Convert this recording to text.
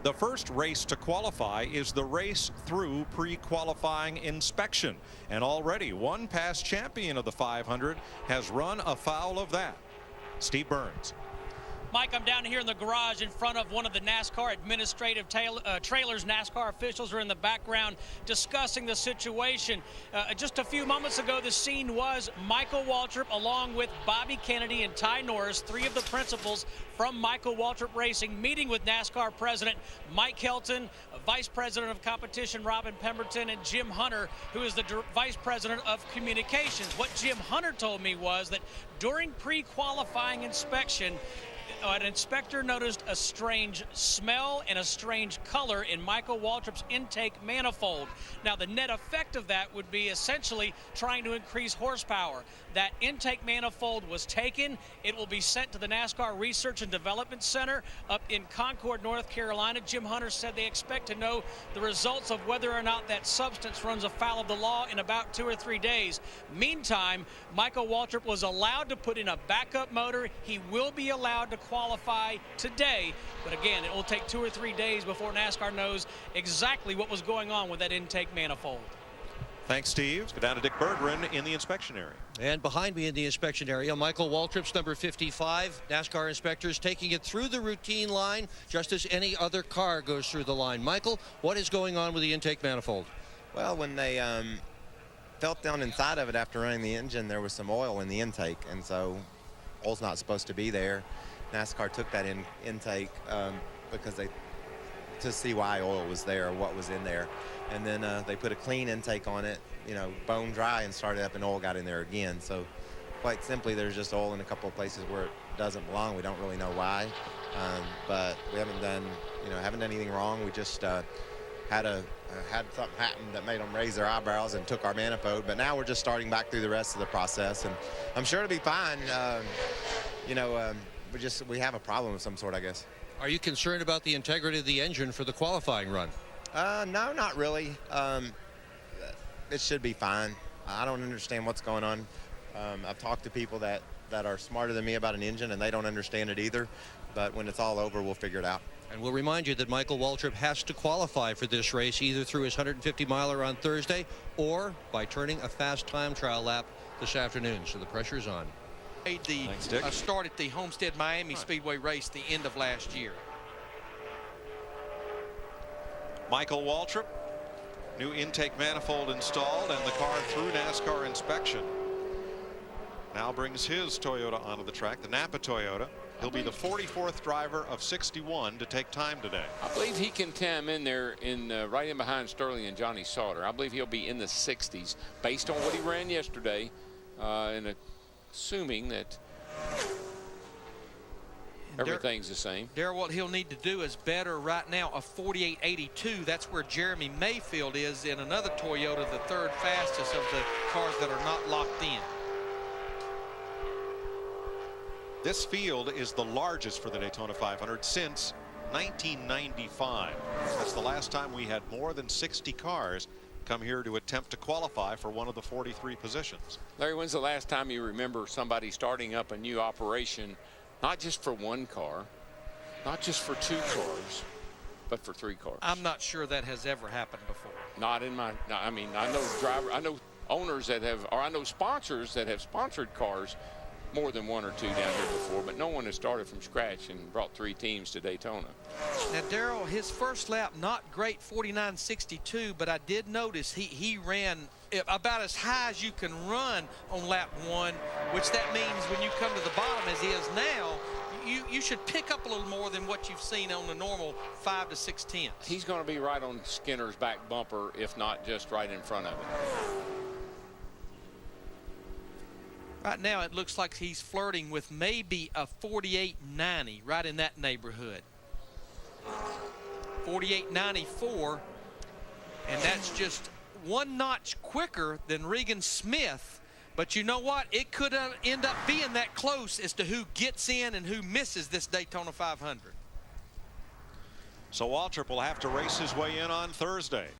The first race to qualify is the race through pre-qualifying inspection. And already one past champion of the 500 has run afoul of that. Steve Burns. Mike, I'm down here in the garage in front of one of the NASCAR administrative trailers. NASCAR officials are in the background discussing the situation. Just a few moments ago, the scene was Michael Waltrip along with Bobby Kennedy and Ty Norris, three of the principals from Michael Waltrip Racing, meeting with NASCAR President Mike Helton, Vice President of Competition Robin Pemberton, and Jim Hunter, who is the Vice President of Communications. What Jim Hunter told me was that during pre-qualifying inspection, an inspector noticed a strange smell and a strange color in Michael Waltrip's intake manifold. Now, the net effect of that would be essentially trying to increase horsepower. That intake manifold was taken. It will be sent to the NASCAR Research and Development Center up in Concord, North Carolina. Jim Hunter said they expect to know the results of whether or not that substance runs afoul of the law in about 2 or 3 days. Meantime, Michael Waltrip was allowed to put in a backup motor. He will be allowed to qualify today, but again, it will take 2 or 3 days before NASCAR knows exactly what was going on with that intake manifold. Thanks, Steve. Let's go down to Dick Berggren in the inspection area. And behind me in the inspection area, Michael Waltrip's number 55. NASCAR inspectors taking it through the routine line just as any other car goes through the line. Michael, what is going on with the intake manifold? Well, when they felt down inside of it after running the engine, there was some oil in the intake, and so oil's not supposed to be there. NASCAR took that intake because to see why oil was there or what was in there, and then they put a clean intake on it, you know, bone dry, and started up, and oil got in there again. So quite simply, there's just oil in a couple of places where it doesn't belong. We don't really know why, but we haven't done anything wrong. We just had something happen that made them raise their eyebrows and took our manifold. But now we're just starting back through the rest of the process, and I'm sure it'll be fine. We have a problem of some sort, I guess. Are you concerned about the integrity of the engine for the qualifying run? No, not really. It should be fine. I don't understand what's going on. I've talked to people that are smarter than me about an engine, and they don't understand it either. But when it's all over, we'll figure it out. And we'll remind you that Michael Waltrip has to qualify for this race either through his 150-miler on Thursday or by turning a fast time trial lap this afternoon. So the pressure's on. Made the start at the Homestead Miami Speedway race the end of last year. Michael Waltrip, new intake manifold installed, and the car through NASCAR inspection. Now brings his Toyota onto the track, the Napa Toyota. He'll be the 44th driver of 61 to take time today. I believe he can come in there right in behind Sterling and Johnny Sauter. I believe he'll be in the 60s based on what he ran yesterday, and assuming that everything's the same. Darrell, what he'll need to do is better right now a 48.82. That's where Jeremy Mayfield is in another Toyota, the third fastest of the cars that are not locked in. This field is the largest for the Daytona 500 since 1995. That's the last time we had more than 60 cars come here to attempt to qualify for one of the 43 positions. Larry, when's the last time you remember somebody starting up a new operation, not just for one car, not just for 2 cars, but for 3 cars? I'm not sure that has ever happened before. Not in my, I mean, I know owners that have, or I know sponsors that have sponsored cars more than 1 or 2 down here before, but no one has started from scratch and brought 3 teams to Daytona. Now, Darrell, his first lap, not great, 49.62, but I did notice he ran about as high as you can run on lap 1, which that means when you come to the bottom, as he is now, you should pick up a little more than what you've seen on the normal 5 to 6 tenths. He's going to be right on Skinner's back bumper, if not just right in front of it. Right now, it looks like he's flirting with maybe a 48.90, right in that neighborhood. 48.94, and that's just 1 notch quicker than Regan Smith. But you know what? It could end up being that close as to who gets in and who misses this Daytona 500. So Waltrip will have to race his way in on Thursday.